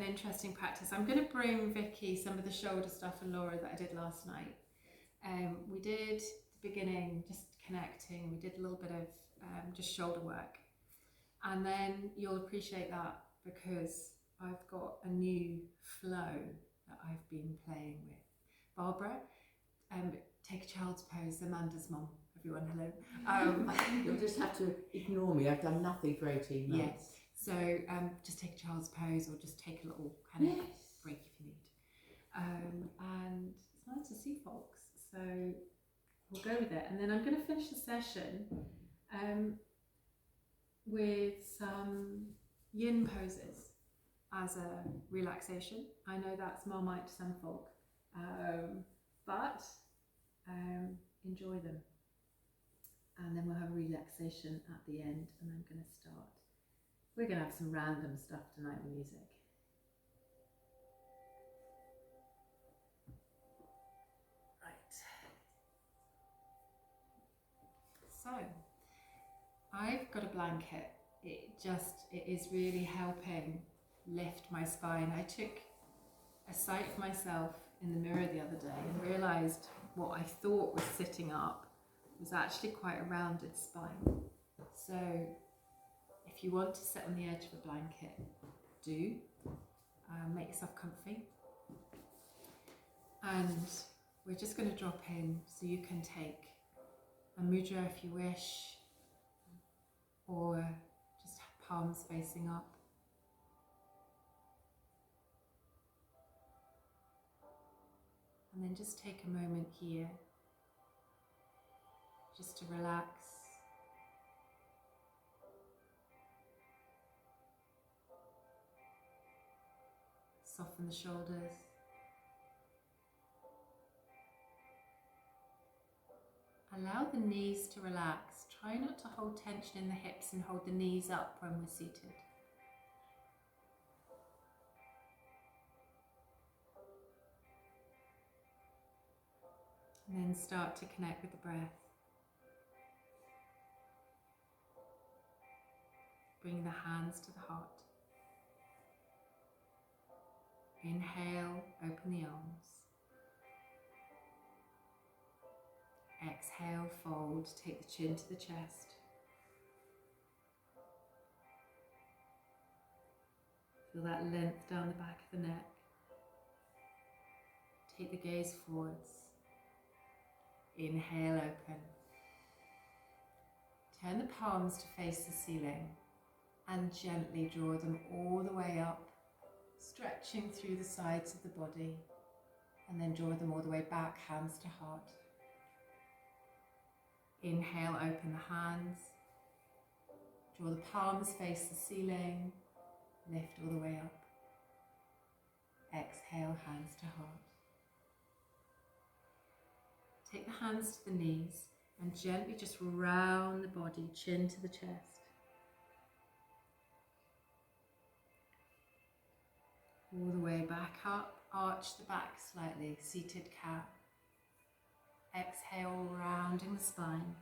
interesting practice. I'm going to bring Vicky some of the shoulder stuff and Laura that I did last night. We did the beginning, just connecting. We did a little bit of just shoulder work. And then you'll appreciate that because I've got a new flow that I've been playing with. Barbara, take a child's pose, Amanda's mum. Everyone, hello. You'll just have to ignore me. I've done nothing for 18 months. Yes. So just take a child's pose or just take a little kind of break if you need. And it's nice to see folks. So we'll go with it. And then I'm going to finish the session with some yin poses as a relaxation. I know that's Marmite to some folk, but enjoy them. And then we'll have a relaxation at the end, and I'm going to start. We're going to have some random stuff tonight with music. Right. So, I've got a blanket. It is really helping lift my spine. I took a sight of myself in the mirror the other day and realised what I thought was sitting up was actually quite a rounded spine. So if you want to sit on the edge of a blanket, do. Make yourself comfy. And we're just going to drop in, so you can take a mudra if you wish, or just palms facing up. And then just take a moment here just to relax. Soften the shoulders. Allow the knees to relax. Try not to hold tension in the hips and hold the knees up when we're seated. And then start to connect with the breath. Bring the hands to the heart. Inhale, open the arms. Exhale, fold, take the chin to the chest. Feel that length down the back of the neck. Take the gaze forwards. Inhale, open. Turn the palms to face the ceiling and gently draw them all the way up, stretching through the sides of the body, and then draw them all the way back, hands to heart. Inhale, open the hands. Draw the palms face the ceiling, lift all the way up. Exhale, hands to heart. Take the hands to the knees and gently just round the body, chin to the chest. All the way back up, arch the back slightly, seated cat. Exhale, rounding the spine.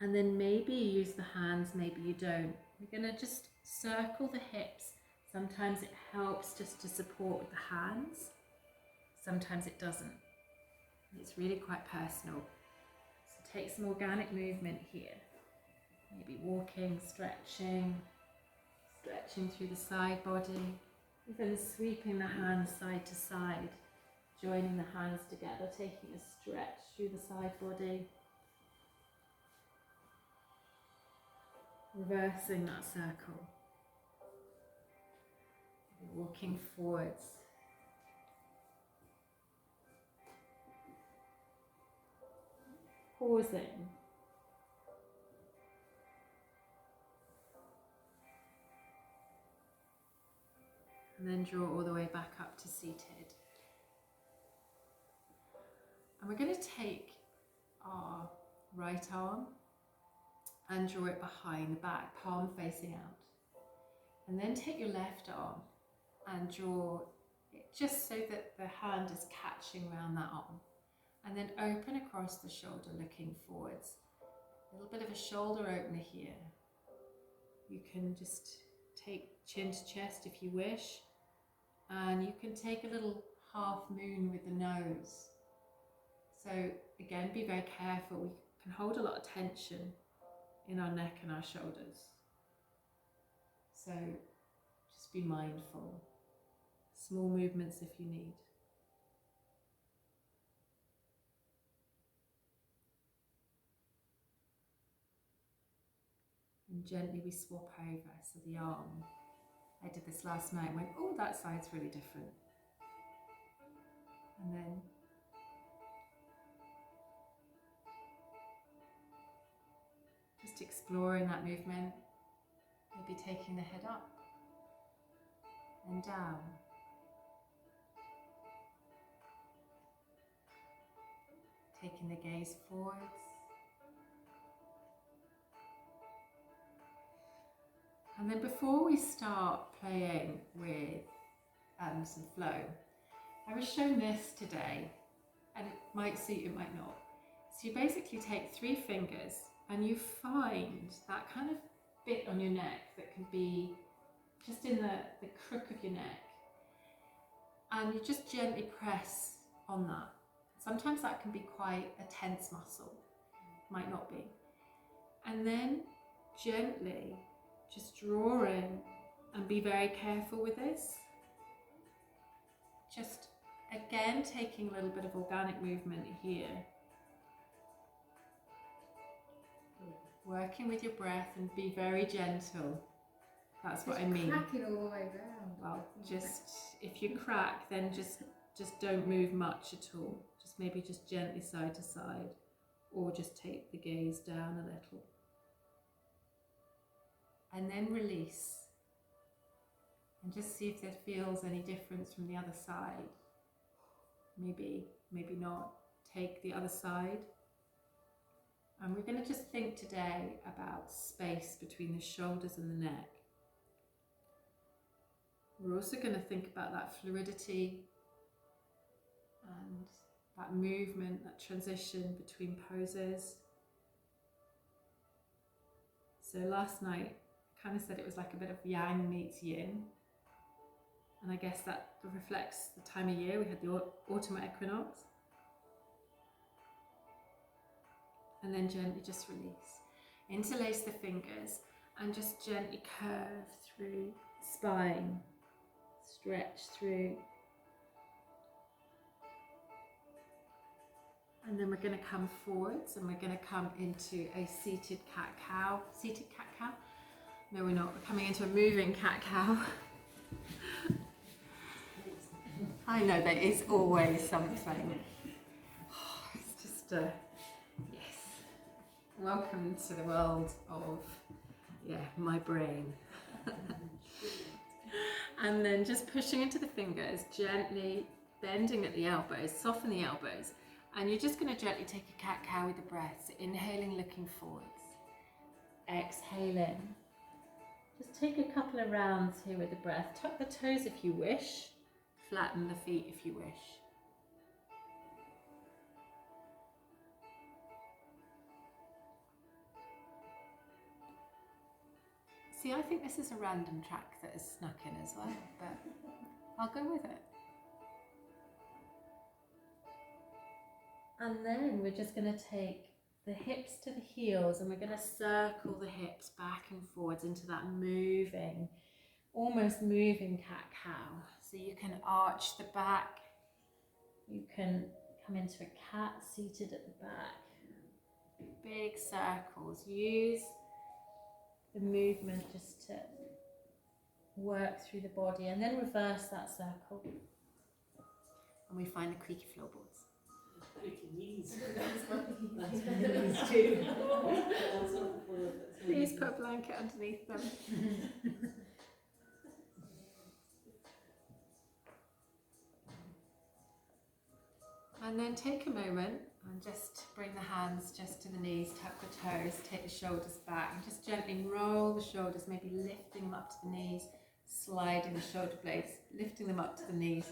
And then maybe you use the hands, maybe you don't. We're going to just circle the hips. Sometimes it helps just to support with the hands. Sometimes it doesn't. It's really quite personal. So take some organic movement here. Maybe walking, stretching through the side body, even sweeping the hands side to side, joining the hands together, taking a stretch through the side body, reversing that circle, walking forwards, pausing. And then draw all the way back up to seated. And we're going to take our right arm and draw it behind the back, palm facing out. And then take your left arm and draw it just so that the hand is catching around that arm. And then open across the shoulder, looking forwards. A little bit of a shoulder opener here. You can just take chin to chest if you wish. And you can take a little half moon with the nose. So again, be very careful. We can hold a lot of tension in our neck and our shoulders. So just be mindful. Small movements if you need. And gently we swap over, so the arm. I did this last night and went, oh, that side's really different. And then just exploring that movement, maybe taking the head up and down. Taking the gaze forwards. And then before we start playing with some flow, I was shown this today, and it might suit, it might not. So you basically take 3 fingers and you find that kind of bit on your neck that can be just in the crook of your neck, and you just gently press on that. Sometimes that can be quite a tense muscle, might not be. And then gently just draw in, and be very careful with this. Just again taking a little bit of organic movement here. Working with your breath, and be very gentle. That's what I mean. Cracking all the way round. Well, just if you crack, then just don't move much at all. Just maybe just gently side to side, or just take the gaze down a little. And then release. And just see if there feels any difference from the other side. Maybe, maybe not. Take the other side. And we're going to just think today about space between the shoulders and the neck. We're also going to think about that fluidity and that movement, that transition between poses. So last night, I kind of said it was like a bit of yang meets yin. And I guess that reflects the time of year. We had the autumn equinox. And then gently just release. Interlace the fingers and just gently curve through spine. Stretch through. And then we're going to come forwards, and we're going to come into a seated cat-cow. Seated cat-cow? No, we're not. We're coming into a moving cat-cow. I know there is always something. It's just yes. Welcome to the world of, my brain. And then just pushing into the fingers, gently bending at the elbows, soften the elbows. And you're just going to gently take a cat-cow with the breath. So inhaling, looking forwards. Exhaling. Just take a couple of rounds here with the breath. Tuck the toes if you wish. Flatten the feet if you wish. See, I think this is a random track that is snuck in as well, but I'll go with it. And then we're just going to take the hips to the heels, and we're going to circle the hips back and forwards into that moving, almost moving cat-cow. So you can arch the back, you can come into a cat seated at the back. Big circles. Use the movement just to work through the body, and then reverse that circle. And we find the creaky floorboards. Creaky knees. Please put a blanket underneath them. And then take a moment and just bring the hands just to the knees, tuck the toes, take the shoulders back, and just gently roll the shoulders, maybe lifting them up to the knees, sliding the shoulder blades, lifting them up to the knees.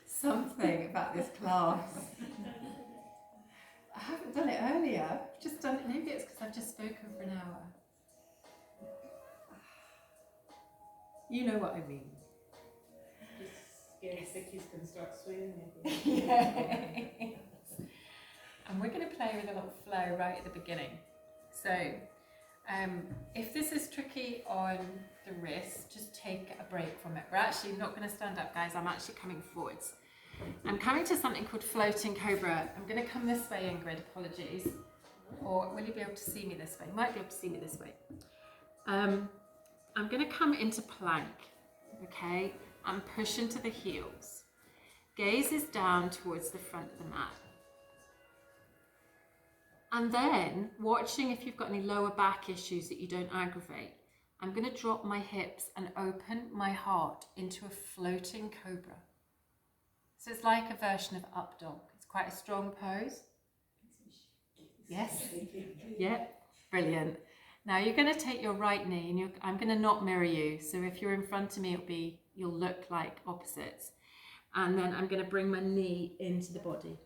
Something about this class. I haven't done it earlier. I've just done it, maybe it's because I've just spoken for an hour. You know what I mean. Just scared the kids can start swimming. Yes. And we're going to play with a little flow right at the beginning. So if this is tricky on the wrist, just take a break from it. We're actually not going to stand up, guys. I'm actually coming forwards. I'm coming to something called floating cobra. I'm going to come this way, Ingrid, apologies. Or will you be able to see me this way? You might be able to see me this way. I'm going to come into plank, okay, and push into the heels. Gaze is down towards the front of the mat. And then, watching if you've got any lower back issues that you don't aggravate, I'm going to drop my hips and open my heart into a floating cobra. So it's like a version of up dog. It's quite a strong pose. Yes? Yep, brilliant. Now you're going to take your right knee and I'm going to not mirror you. So if you're in front of me, you'll look like opposites. And then I'm going to bring my knee into the body.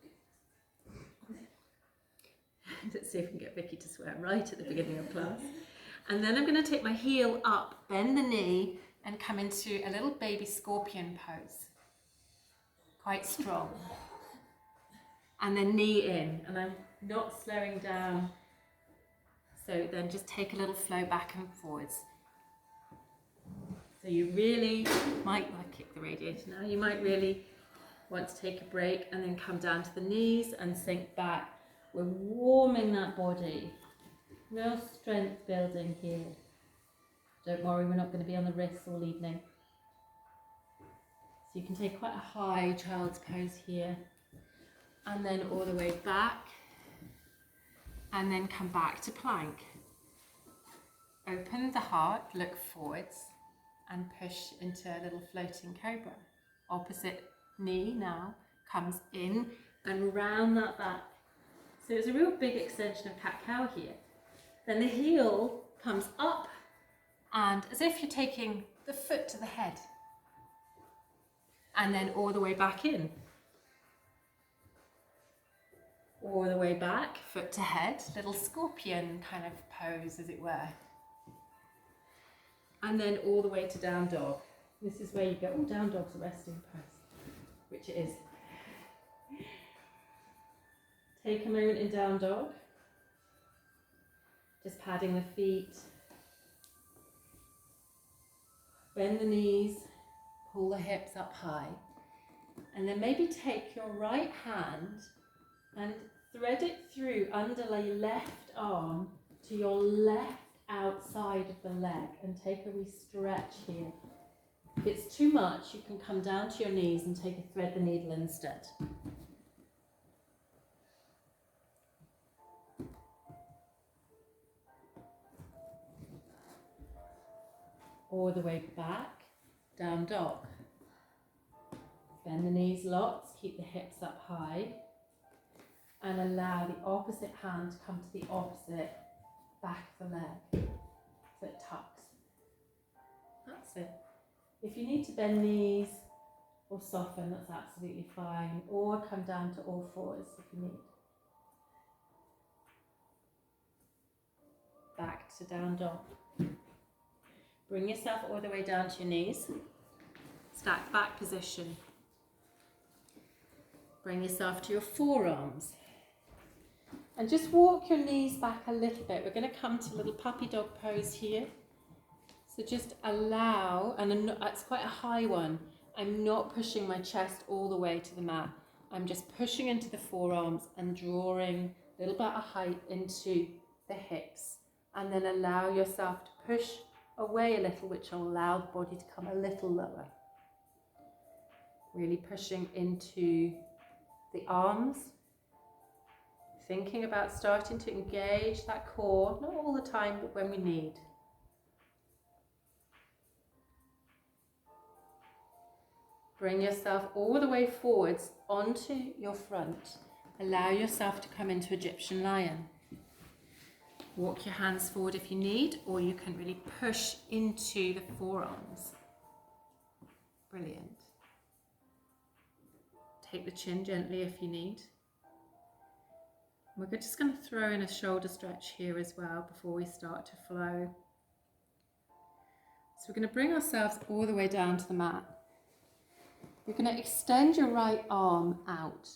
Let's see if we can get Vicky to swear right at the beginning of class. And then I'm going to take my heel up, bend the knee, and come into a little baby scorpion pose. Quite strong. And then knee in, and I'm not slowing down. So then just take a little flow back and forwards. So you really might kick the radiator now. You might really want to take a break and then come down to the knees and sink back. We're warming that body. Real strength building here. Don't worry, we're not going to be on the wrists all evening. So you can take quite a high child's pose here. And then all the way back. And then come back to plank. Open the heart, look forwards. And push into a little floating cobra. Opposite knee now comes in and round that back. So it's a real big extension of cat-cow here. Then the heel comes up and as if you're taking the foot to the head. And then all the way back in. All the way back, foot to head, little scorpion kind of pose as it were. And then all the way to down dog. This is where you go, oh, down dog's a resting pose, which it is. Take a moment in down dog. Just padding the feet. Bend the knees, pull the hips up high. And then maybe take your right hand and thread it through under your left arm to your left outside of the leg and take a wee stretch here. If it's too much, you can come down to your knees and take a thread the needle instead. All the way back, down dog. Bend the knees lots, keep the hips up high, and allow the opposite hand to come to the opposite back of the leg, so it tucks. That's it. If you need to bend knees or soften, that's absolutely fine, or come down to all fours if you need. Back to down dog. Bring yourself all the way down to your knees. Stack back position. Bring yourself to your forearms. And just walk your knees back a little bit. We're going to come to a little puppy dog pose here. So just allow, and it's quite a high one. I'm not pushing my chest all the way to the mat. I'm just pushing into the forearms and drawing a little bit of height into the hips. And then allow yourself to push away a little, which will allow the body to come a little lower. Really pushing into the arms. Thinking about starting to engage that core, not all the time, but when we need. Bring yourself all the way forwards onto your front. Allow yourself to come into Egyptian lion. Walk your hands forward if you need, or you can really push into the forearms. Brilliant. Take the chin gently if you need. We're just going to throw in a shoulder stretch here as well before we start to flow. So we're going to bring ourselves all the way down to the mat. You're going to extend your right arm out.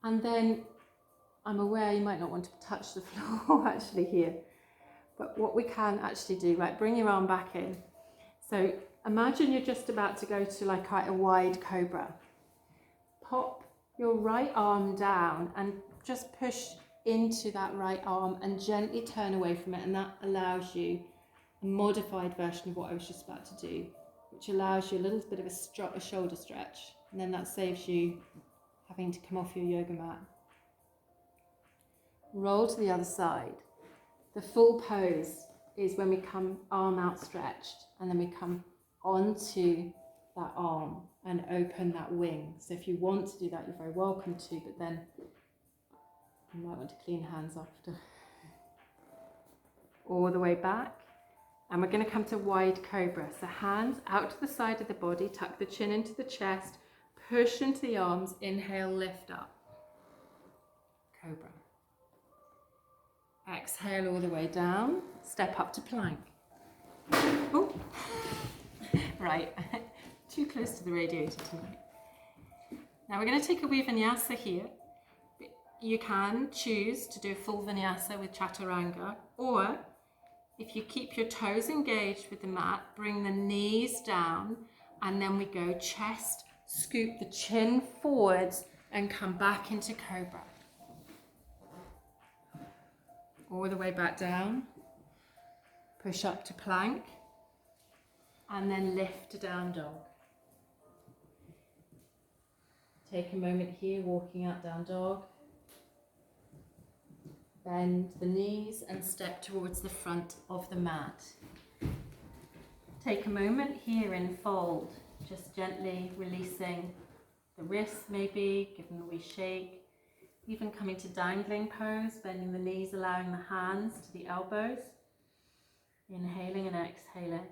And then, I'm aware you might not want to touch the floor actually here. But what we can actually do, right, bring your arm back in. So imagine you're just about to go to like quite a wide cobra. Pop your right arm down and just push into that right arm and gently turn away from it, and that allows you a modified version of what I was just about to do, which allows you a little bit of a shoulder stretch, and then that saves you having to come off your yoga mat. Roll to the other side. The full pose is when we come arm outstretched and then we come onto that arm and open that wing. So if you want to do that, you're very welcome to, but then you might want to clean hands after. All the way back. And we're going to come to wide cobra. So hands out to the side of the body, tuck the chin into the chest, push into the arms, inhale, lift up. Cobra. Exhale all the way down, step up to plank. Oh, right, too close to the radiator tonight. Now we're going to take a wee vinyasa here. You can choose to do a full vinyasa with chaturanga, or if you keep your toes engaged with the mat, bring the knees down, and then we go chest, scoop the chin forwards and come back into cobra. All the way back down, push up to plank, and then lift to down dog. Take a moment here, walking out down dog. Bend the knees and step towards the front of the mat. Take a moment here in fold, just gently releasing the wrists maybe, giving a wee shake. Even coming to dangling pose, bending the knees, allowing the hands to the elbows. Inhaling and exhaling.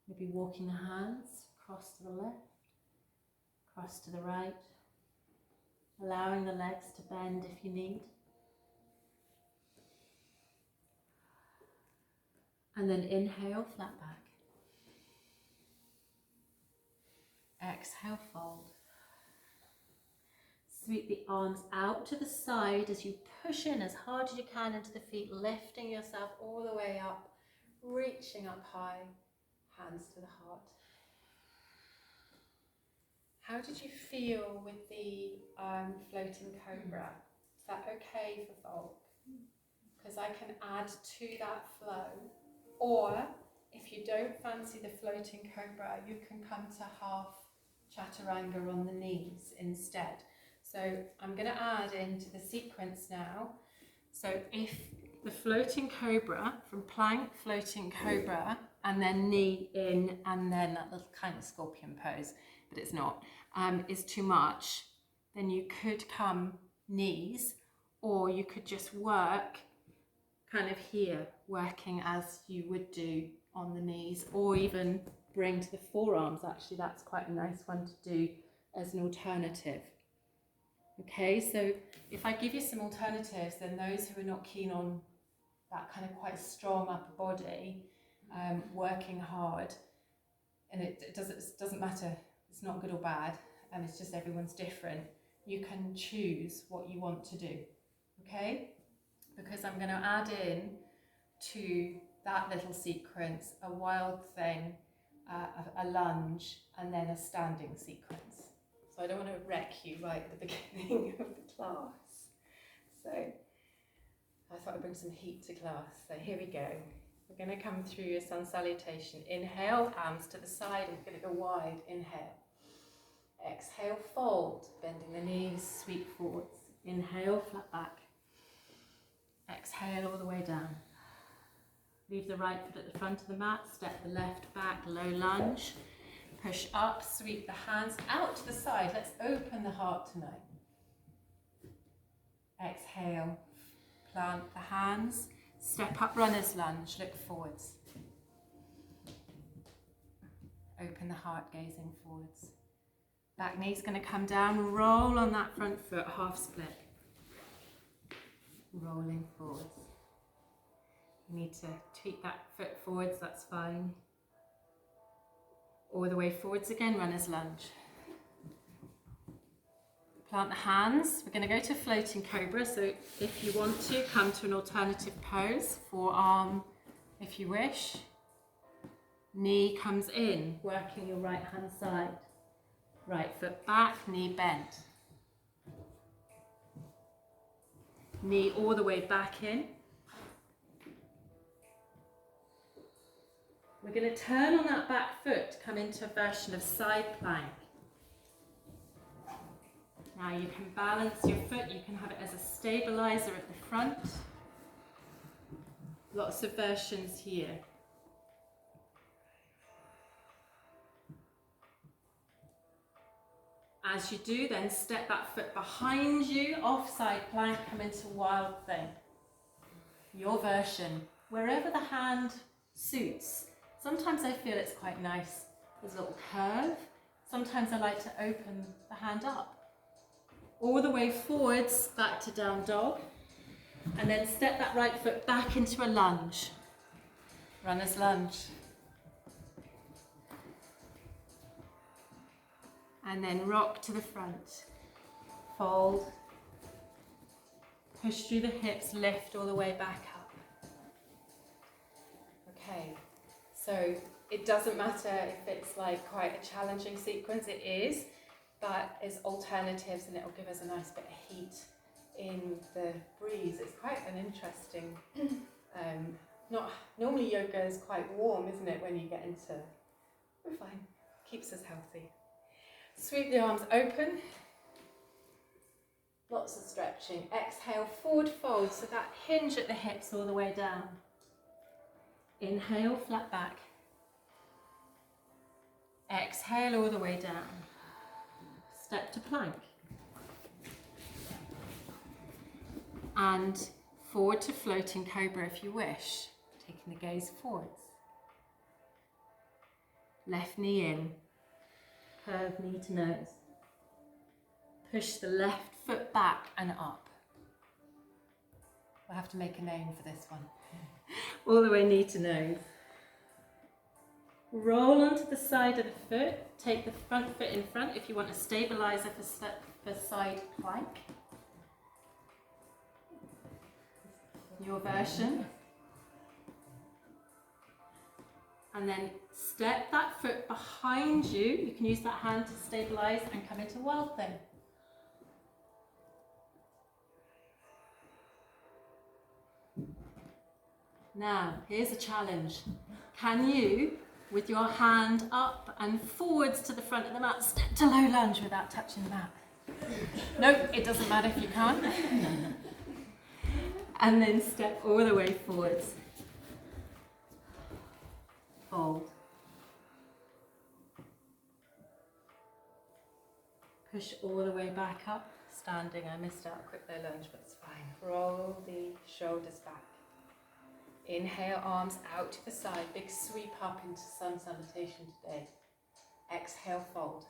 Maybe walking the hands across to the left, across to the right. Allowing the legs to bend if you need. And then inhale, flat back. Exhale, fold. Sweep the arms out to the side as you push in as hard as you can into the feet, lifting yourself all the way up, reaching up high, hands to the heart. How did you feel with the floating cobra? Is that okay for folk? Because I can add to that flow. Or if you don't fancy the floating cobra, you can come to half chaturanga on the knees instead. So I'm going to add into the sequence now. So if the floating cobra, from plank, floating cobra, and then knee in, and then that little kind of scorpion pose, but it's not, is too much, then you could come knees, or you could just work kind of here, working as you would do on the knees, or even bring to the forearms. Actually, that's quite a nice one to do as an alternative. Okay, so if I give you some alternatives, then those who are not keen on that kind of quite strong upper body, working hard, and it doesn't matter, it's not good or bad, and it's just everyone's different. You can choose what you want to do, okay? Because I'm going to add in to that little sequence a wild thing, a lunge, and then a standing sequence. So I don't want to wreck you right at the beginning of the class. So I thought I'd bring some heat to class. So here we go. We're going to come through a sun salutation. Inhale, arms to the side. We're going to go wide. Inhale. Exhale, fold. Bending the knees, sweep forwards. Inhale, flat back. Exhale all the way down. Leave the right foot at the front of the mat. Step the left back, low lunge. Push up, sweep the hands out to the side. Let's open the heart tonight. Exhale, plant the hands. Step up, runner's lunge, look forwards. Open the heart, gazing forwards. Back knee's going to come down, roll on that front foot, half split. Rolling forwards. You need to tweak that foot forwards, that's fine. All the way forwards again, runner's lunge. Plant the hands. We're going to go to floating cobra, so if you want to, come to an alternative pose, forearm if you wish. Knee comes in, working your right hand side. Right foot back, knee bent. Knee all the way back in. We're going to turn on that back foot, come into a version of side plank. Now you can balance your foot, you can have it as a stabilizer at the front. Lots of versions here. As you do, then step that foot behind you, off side plank, come into wild thing. Your version, wherever the hand suits. Sometimes I feel it's quite nice, there's a little curve. Sometimes I like to open the hand up. All the way forwards, back to down dog. And then step that right foot back into a lunge. Runner's lunge. And then rock to the front. Fold. Push through the hips, lift all the way back up. Okay, so it doesn't matter if it's like quite a challenging sequence, it is. But as alternatives, and it'll give us a nice bit of heat in the breeze. It's quite an interesting, not normally yoga is quite warm, isn't it, when you get into, we're fine, keeps us healthy. Sweep the arms open, lots of stretching. Exhale, forward fold, so that hinge at the hips all the way down. Inhale, flat back. Exhale all the way down. Step to plank. And forward to floating cobra if you wish, taking the gaze forwards. Left knee in, curve knee to nose. Push the left foot back and up. We'll have to make a name for this one. All the way knee to nose. Roll onto the side of the foot, take the front foot in front if you want a stabilizer for side plank. Your version. And then step that foot behind you. You can use that hand to stabilize and come into wild thing. Now, here's a challenge. Can you, with your hand up and forwards to the front of the mat, step to low lunge without touching the mat? Nope, it doesn't matter if you can't. And then step all the way forwards. Fold. Push all the way back up. Standing, I missed out a quick low lunge, but it's fine. Roll the shoulders back. Inhale, arms out to the side. Big sweep up into sun salutation today. Exhale, fold.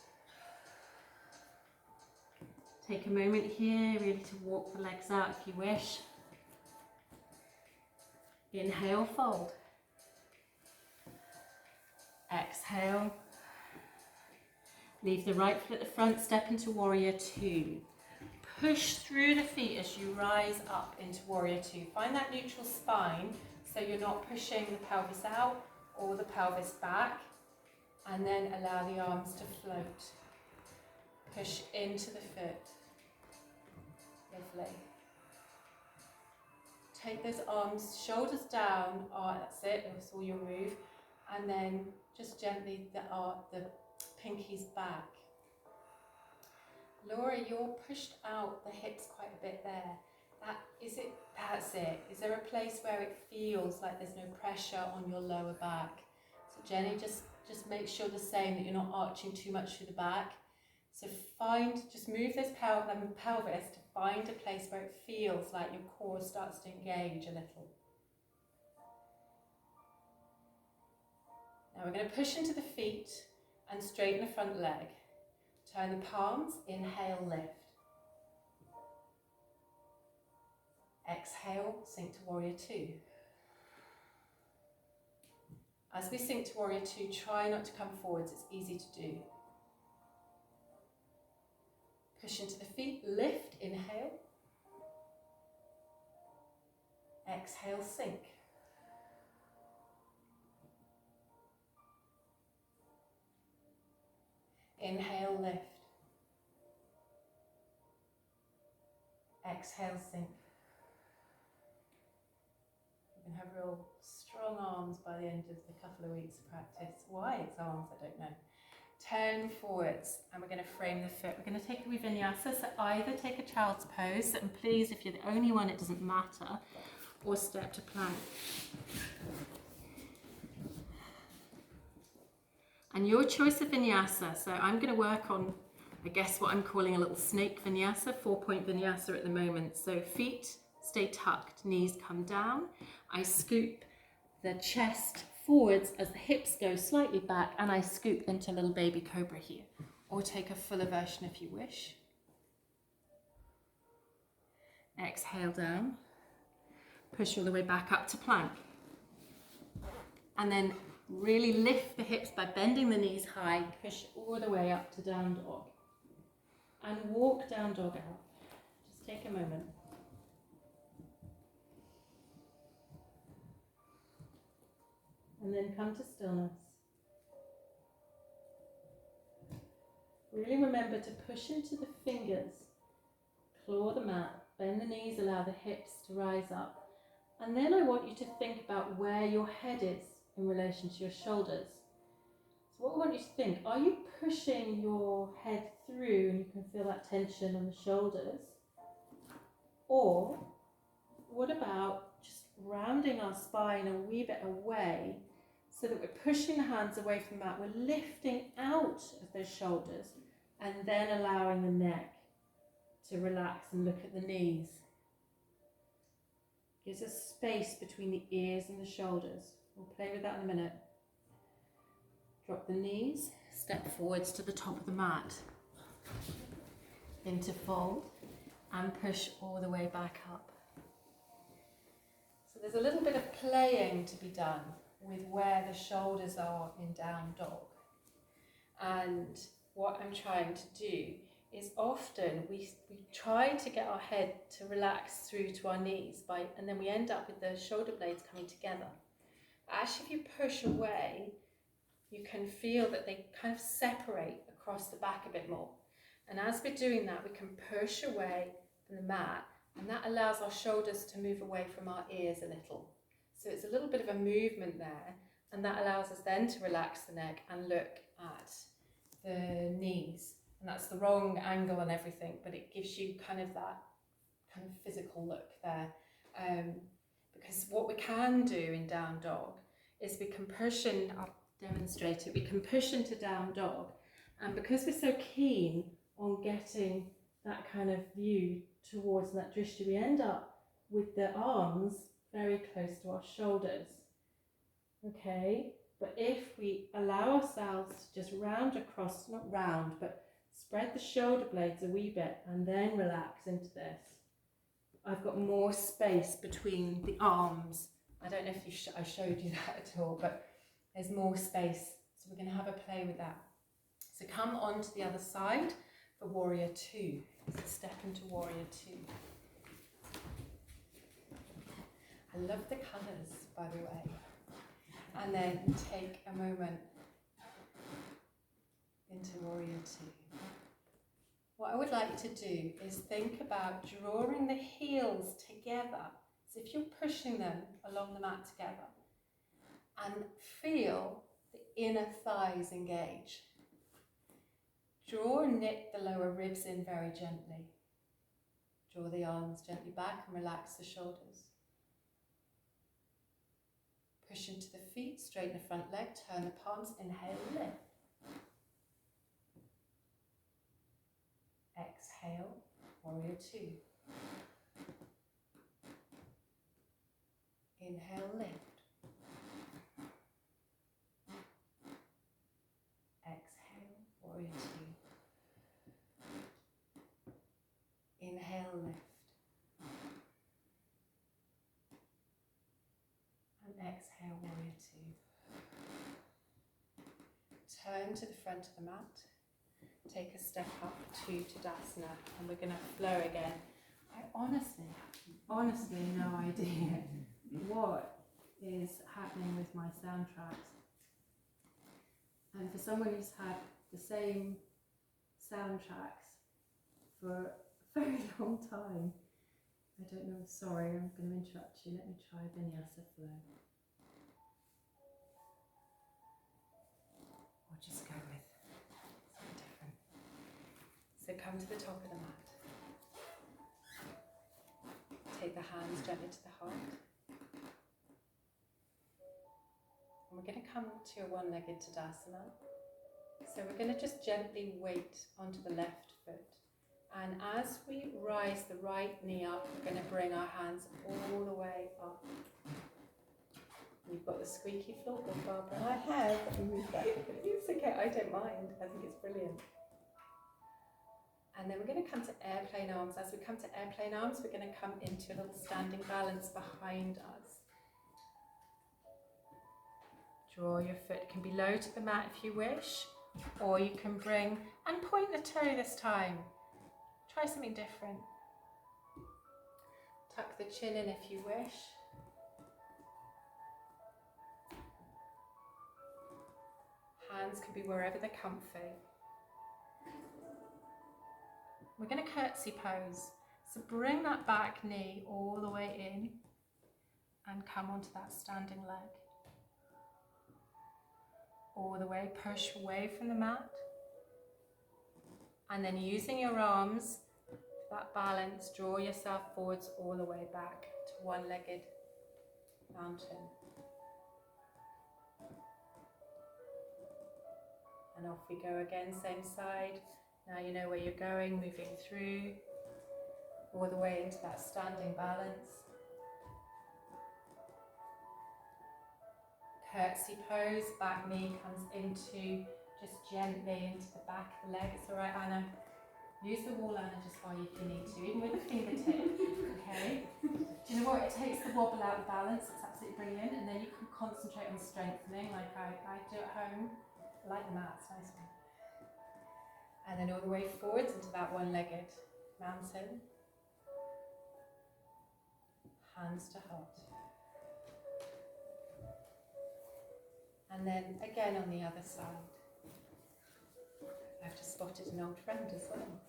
Take a moment here, really to walk the legs out if you wish. Inhale, fold. Exhale. Leave the right foot at the front, step into warrior two. Push through the feet as you rise up into warrior two. Find that neutral spine so you're not pushing the pelvis out or the pelvis back. And then allow the arms to float. Push into the foot. Lovely. Take those arms, shoulders down, that's it, that's all you'll move. And then just gently the pinkies back. Laura, you're pushed out the hips quite a bit there. That's it. Is there a place where it feels like there's no pressure on your lower back? So Jenny, just make sure the same, that you're not arching too much through the back. So just move this pelvis to find a place where it feels like your core starts to engage a little. Now we're going to push into the feet and straighten the front leg. Turn the palms, inhale, lift. Exhale, sink to warrior two. As we sink to warrior two, try not to come forwards, it's easy to do. Push into the feet, lift, inhale. Exhale, sink. Inhale, lift. Exhale, sink. You can have real strong arms by the end of the couple of weeks of practice. Why it's arms, I don't know. Turn forwards, and we're going to frame the foot. We're going to take a vinyasa, so either take a child's pose, and please, if you're the only one, it doesn't matter, or step to plank. And your choice of vinyasa, so I'm going to work on, I guess, what I'm calling a little snake vinyasa, 4-point vinyasa at the moment. So feet stay tucked, knees come down. I scoop the chest forwards as the hips go slightly back, and I scoop into little baby cobra here. Or take a fuller version if you wish. Exhale down. Push all the way back up to plank. And then really lift the hips by bending the knees high. Push all the way up to down dog. And walk down dog out. Just take a moment. And then come to stillness. Really remember to push into the fingers, claw the mat, bend the knees, allow the hips to rise up. And then I want you to think about where your head is in relation to your shoulders. So what I want you to think, are you pushing your head through and you can feel that tension on the shoulders? Or what about just rounding our spine a wee bit away so that we're pushing the hands away from the mat, we're lifting out of those shoulders and then allowing the neck to relax and look at the knees. Gives us space between the ears and the shoulders. We'll play with that in a minute. Drop the knees, step forwards to the top of the mat. Into fold and push all the way back up. So there's a little bit of playing to be done with where the shoulders are in down dog. And what I'm trying to do is often we try to get our head to relax through to our knees and then we end up with the shoulder blades coming together. Actually, if you push away, you can feel that they kind of separate across the back a bit more. And as we're doing that, we can push away from the mat, and that allows our shoulders to move away from our ears a little. So it's a little bit of a movement there, and that allows us then to relax the neck and look at the knees. And that's the wrong angle and everything, but it gives you kind of that kind of physical look there. Because what we can do in down dog is we can push in, I'll demonstrate it, we can push into down dog, and because we're so keen on getting that kind of view towards that drishti, we end up with the arms very close to our shoulders. Okay, but if we allow ourselves to just round across, not round, but spread the shoulder blades a wee bit and then relax into this, I've got more space between the arms. I don't know if I showed you that at all, but there's more space. So we're going to have a play with that. So come on to the other side for warrior two. So step into warrior two. I love the colours, by the way. And then take a moment into warrior two. What I would like to do is think about drawing the heels together. So if you're pushing them along the mat together, and feel the inner thighs engage. Draw and knit the lower ribs in very gently. Draw the arms gently back and relax the shoulders. Push into the feet, straighten the front leg, turn the palms, inhale, lift. Exhale, warrior two. Inhale, lift. Exhale, warrior two. Inhale, lift. And exhale, warrior two. turn to the front of the mat, take a step up to Tadasana, and we're going to flow again. I honestly no idea what is happening with my soundtracks. And for someone who's had the same soundtracks for a very long time, I don't know, sorry, I'm going to interrupt you. Let me try vinyasa flow. Or just go with something different. So come to the top of the mat. Take the hands gently to the heart. And we're going to come to a one-legged Tadasana. So we're going to just gently weight onto the left foot. And as we rise the right knee up, we're going to bring our hands all the way up. You've got the squeaky floor, Barbara. I have. It's okay, I don't mind. I think it's brilliant. And then we're going to come to airplane arms. As we come to airplane arms, we're going to come into a little standing balance behind us. Draw your foot. It can be low to the mat if you wish, or you can bring and point the toe this time. Try something different. Tuck the chin in if you wish. Hands can be wherever they're comfy. We're going to curtsy pose. So bring that back knee all the way in and come onto that standing leg. All the way, push away from the mat. And then using your arms, that balance, draw yourself forwards all the way back to one-legged mountain. And off we go again, same side. Now you know where you're going, moving through, all the way into that standing balance. Curtsy pose, back knee comes into, just gently into the back of the leg. It's all right, Anna. Use the wall, Anna, just while you need to, even with a fingertip, okay? Do you know what? It takes the wobble out of balance. It's absolutely brilliant. And then you can concentrate on strengthening like I do at home. I like the mat, it's a nice one. And then all the way forwards into that one-legged mountain. Hands to heart. And then again on the other side. I've just spotted an old friend as well.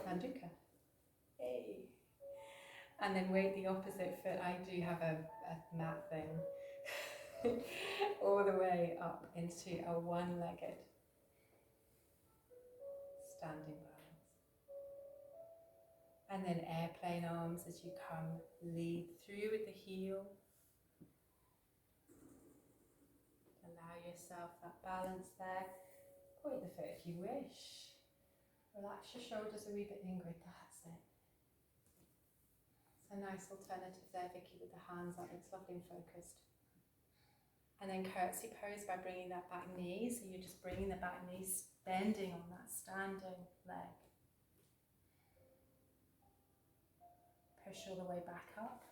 Manduka. Hey. And then weight the opposite foot. I do have a mat thing. All the way up into a one-legged standing balance. And then airplane arms as you come, lead through with the heel. Allow yourself that balance there. Point the foot if you wish. Relax your shoulders a wee bit, Ingrid, that's it. It's a nice alternative there, Vicky, with the hands up. It's lovely and focused. And then curtsy pose by bringing that back knee. So you're just bringing the back knee, bending on that standing leg. Push all the way back up.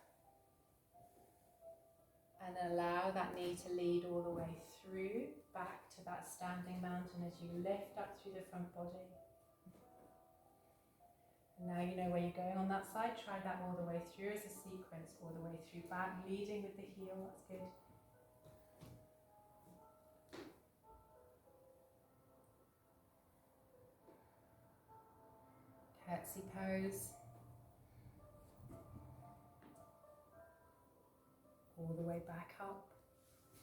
And allow that knee to lead all the way through, back to that standing mountain as you lift up through the front body. And now you know where you're going on that side. Try that all the way through as a sequence, all the way through back, leading with the heel. That's good. Curtsy pose. All the way back up.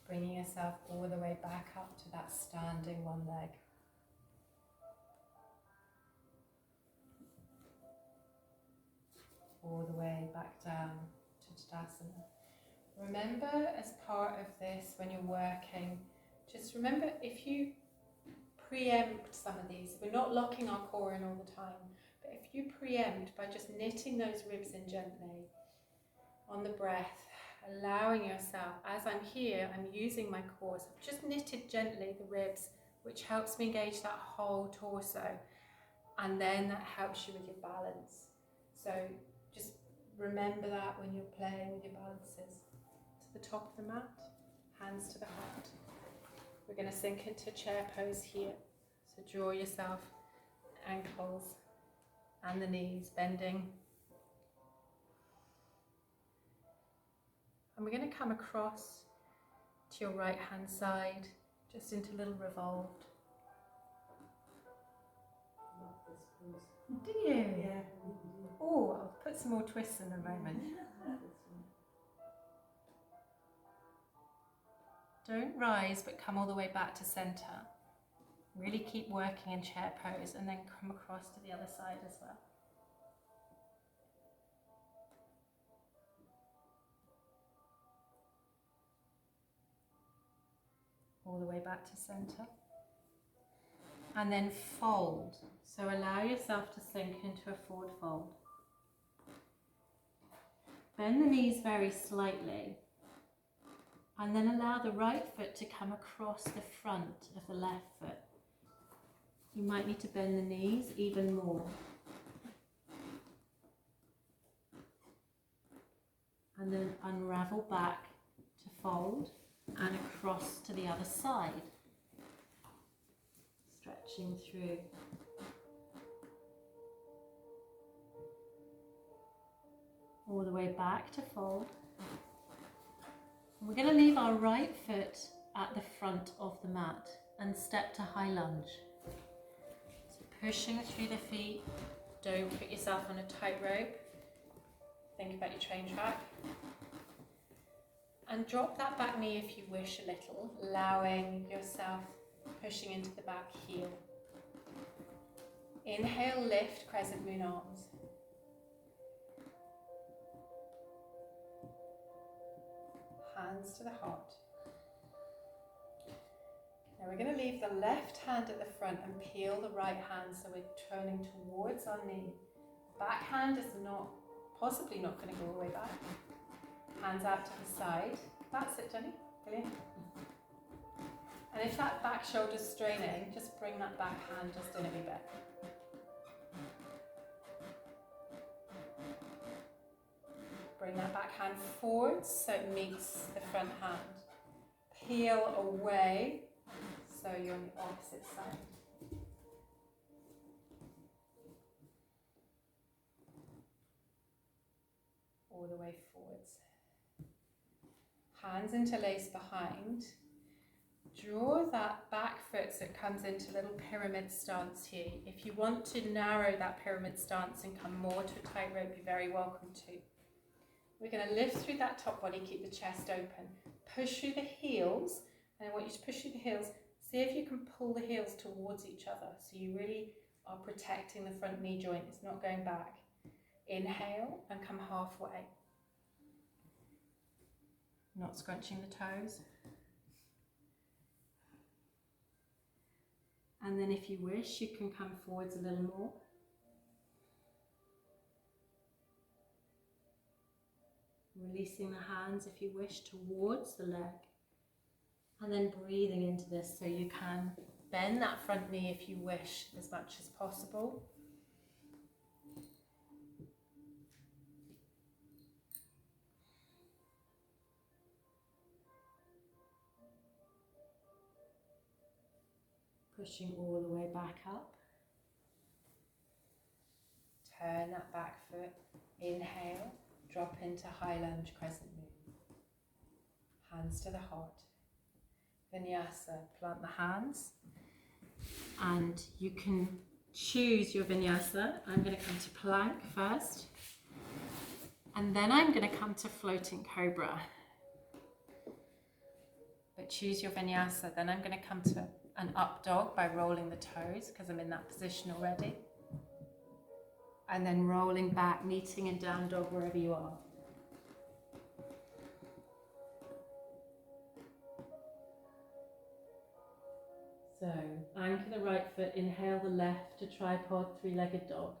Bringing yourself all the way back up to that standing one leg. All the way back down to Tadasana. Remember, as part of this, when you're working, just remember if you preempt some of these, we're not locking our core in all the time, but if you preempt by just knitting those ribs in gently on the breath, allowing yourself, as I'm here, I'm using my core, so I've just knitted gently the ribs, which helps me engage that whole torso, and then that helps you with your balance. So just remember that when you're playing with your balances. To the top of the mat, hands to the heart. We're going to sink into chair pose here. So draw yourself, ankles and the knees bending. And we're going to come across to your right hand side, just into a little revolved. Do you? Yeah. Oh, I'll put some more twists in a moment. Don't rise, but come all the way back to center. Really keep working in chair pose and then come across to the other side as well. All the way back to center. And then fold. So allow yourself to sink into a forward fold. Bend the knees very slightly. And then allow the right foot to come across the front of the left foot. You might need to bend the knees even more. And then unravel back to fold and across to the other side. Stretching through. All the way back to fold. We're going to leave our right foot at the front of the mat and step to high lunge. So pushing through the feet, don't put yourself on a tightrope. Think about your train track. And drop that back knee if you wish a little, allowing yourself pushing into the back heel. Inhale, lift, crescent moon arms. Hands to the heart. Now we're going to leave the left hand at the front and peel the right hand so we're turning towards our knee. Back hand is possibly not going to go all the way back. Hands out to the side. That's it, Jenny. Brilliant. And if that back shoulder's straining, just bring that back hand just in a wee bit. Bring that back hand forwards so it meets the front hand. Peel away so you're on the opposite side. All the way forwards. Hands interlace behind. Draw that back foot so it comes into a little pyramid stance here. If you want to narrow that pyramid stance and come more to a tightrope, you're very welcome to. We're going to lift through that top body, keep the chest open. Push through the heels, and I want you to push through the heels. See if you can pull the heels towards each other, so you really are protecting the front knee joint. It's not going back. Inhale and come halfway. Not scrunching the toes. And then if you wish, you can come forwards a little more. Releasing the hands, if you wish, towards the leg. And then breathing into this so you can bend that front knee if you wish as much as possible. Pushing all the way back up. Turn that back foot. Inhale. Drop into high lunge crescent moon. Hands to the heart. Vinyasa. Plant the hands. And you can choose your vinyasa. I'm going to come to plank first. And then I'm going to come to floating cobra. But choose your vinyasa. Then I'm going to come to an up dog by rolling the toes because I'm in that position already. And then rolling back, meeting in down dog wherever you are. So, anchor the right foot, inhale the left to tripod, three-legged dog.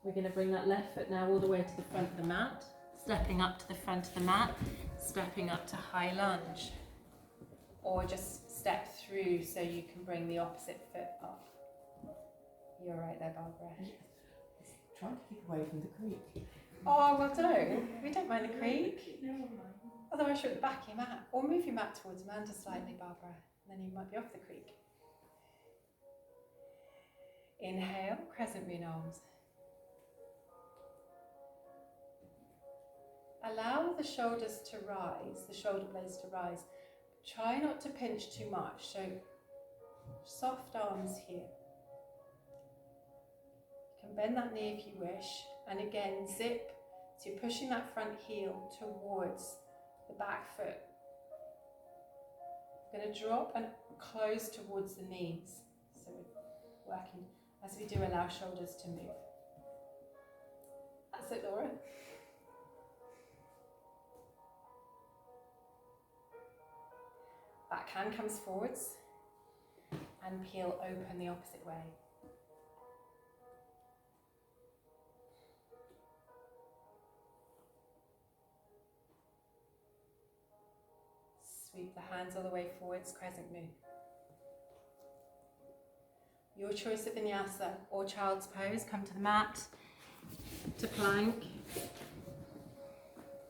We're going to bring that left foot now all the way to the front of the mat, stepping up to the front of the mat, stepping up to high lunge. Or just step through so you can bring the opposite foot up. You're right there, Barbara. Yes. Trying to keep away from the creek. Oh, well, don't. We don't mind the creek. Never mind. Otherwise you're at the back of your mat. Or move your mat towards Amanda slightly, Barbara. And then you might be off the creek. Inhale, crescent moon arms. Allow the shoulders to rise, the shoulder blades to rise. Try not to pinch too much, so soft arms here. You can bend that knee if you wish, and again zip, so you're pushing that front heel towards the back foot. You're going to drop and close towards the knees, so we're working as we do allow shoulders to move. That's it, Laura. Backhand comes forwards and peel open the opposite way. Sweep the hands all the way forwards, crescent moon. Your choice of vinyasa or child's pose. Come to the mat, to plank.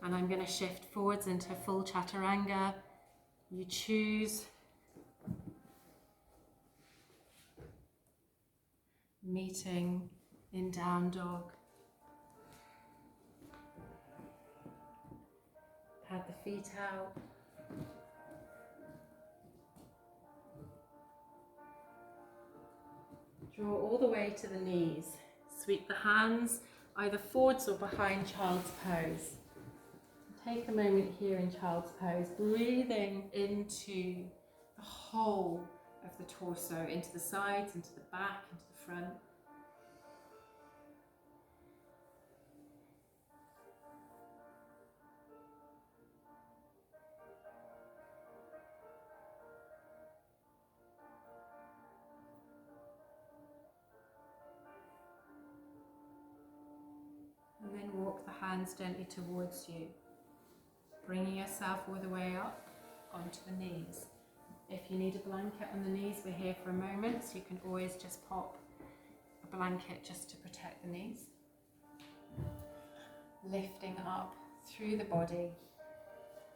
And I'm going to shift forwards into full chaturanga. You choose. Meeting in down dog. Pad the feet out. Draw all the way to the knees. Sweep the hands either forwards or behind child's pose. Take a moment here in child's pose, breathing into the whole of the torso, into the sides, into the back, into the front. And then walk the hands gently towards you, bringing yourself all the way up onto the knees. If you need a blanket on the knees, we're here for a moment, so you can always just pop a blanket just to protect the knees. Lifting up through the body,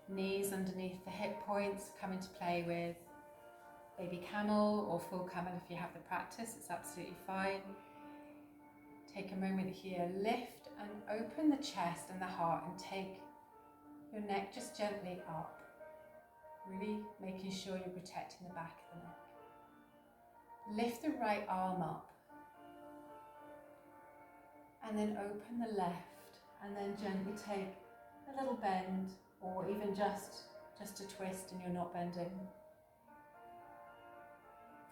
knees underneath the hip points come into play with baby camel or full camel if you have the practice, it's absolutely fine. Take a moment here, lift and open the chest and the heart and take your neck just gently up, really making sure you're protecting the back of the neck. Lift the right arm up and then open the left and then gently take a little bend or even just a twist and you're not bending.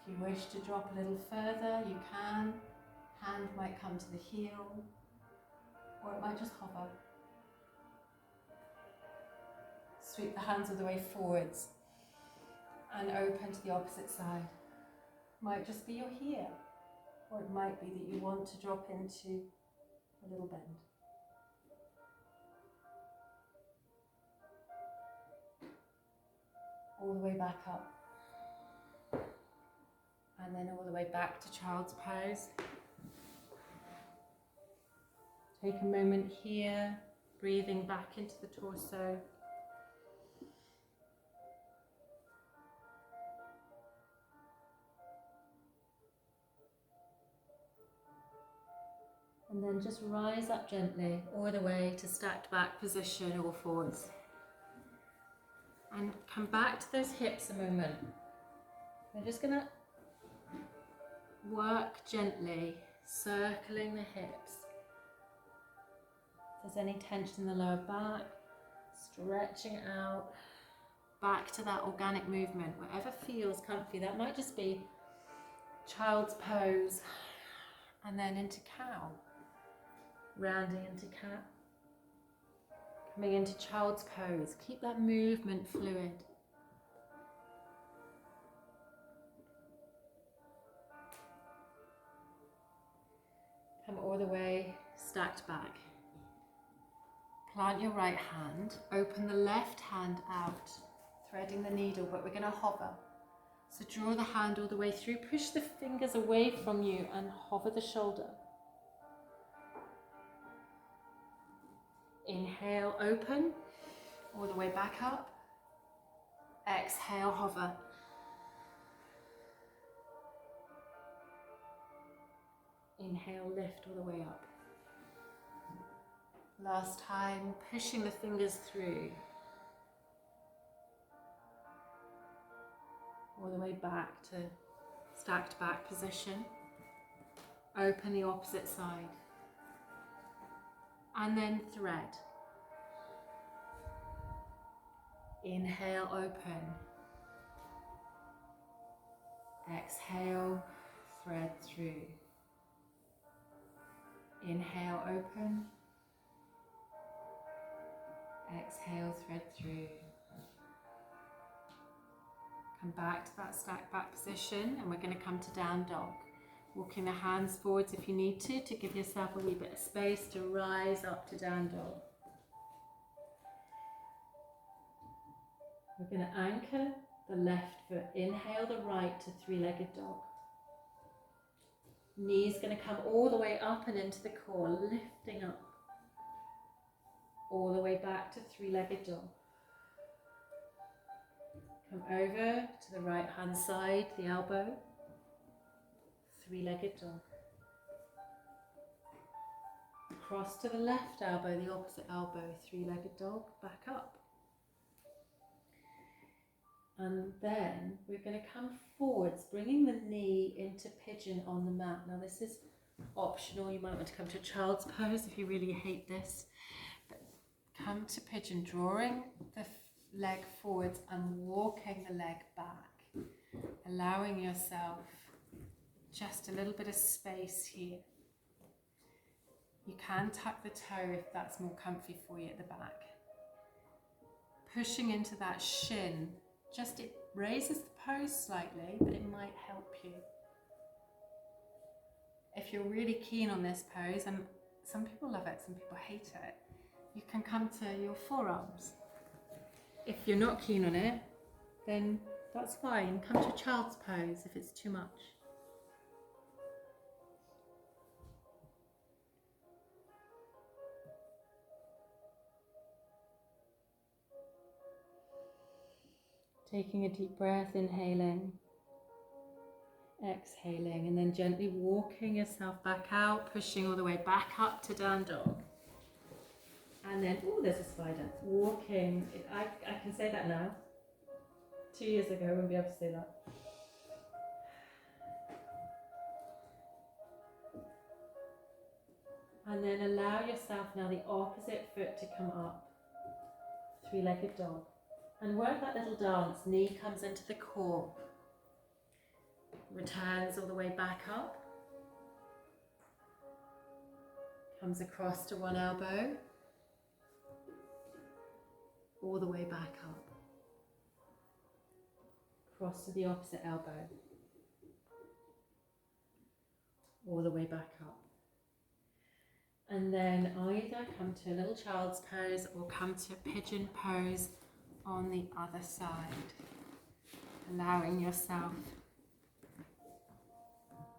If you wish to drop a little further, you can. Hand might come to the heel or it might just hover. Sweep the hands all the way forwards and open to the opposite side. Might just be you're here, or it might be that you want to drop into a little bend. All the way back up. And then all the way back to child's pose. Take a moment here, breathing back into the torso. And then just rise up gently all the way to stacked back position or forwards. And come back to those hips a moment. We're just going to work gently, circling the hips. If there's any tension in the lower back, stretching out, back to that organic movement, whatever feels comfy. That might just be child's pose and then into cow, rounding into cat, coming into child's pose. Keep that movement fluid. Come all the way, stacked back. Plant your right hand, open the left hand out, threading the needle, but we're going to hover. So draw the hand all the way through, push the fingers away from you and hover the shoulder. Inhale, open, all the way back up. Exhale, hover. Inhale, lift all the way up. Last time, pushing the fingers through. All the way back to stacked back position. Open the opposite side. And then thread. Inhale, open. Exhale, thread through. Inhale, open. Exhale, thread through. Come back to that stacked back position, and we're going to come to down dog. Walking the hands forwards if you need to give yourself a wee bit of space to rise up to down dog. We're going to anchor the left foot. Inhale the right to three-legged dog. Knees going to come all the way up and into the core, lifting up. All the way back to three-legged dog. Come over to the right hand side, the elbow. Three-legged dog. Cross to the left elbow, the opposite elbow, three-legged dog, back up. And then we're going to come forwards, bringing the knee into pigeon on the mat. Now this is optional, you might want to come to child's pose if you really hate this. But come to pigeon, drawing the leg forwards and walking the leg back. Allowing yourself just a little bit of space here. You can tuck the toe if that's more comfy for you at the back. Pushing into that shin. Just it raises the pose slightly, but it might help you. If you're really keen on this pose, and some people love it, some people hate it, you can come to your forearms. If you're not keen on it, then that's fine. Come to child's pose if it's too much. Taking a deep breath, inhaling, exhaling, and then gently walking yourself back out, pushing all the way back up to down dog. And then, oh, there's a spider. Walking, I can say that now. 2 years ago, I wouldn't be able to say that. And then allow yourself now the opposite foot to come up. Three-legged dog. And work that little dance. Knee comes into the core. Returns all the way back up. Comes across to one elbow. All the way back up. Cross to the opposite elbow. All the way back up. And then either come to a little child's pose or come to a pigeon pose on the other side. Allowing yourself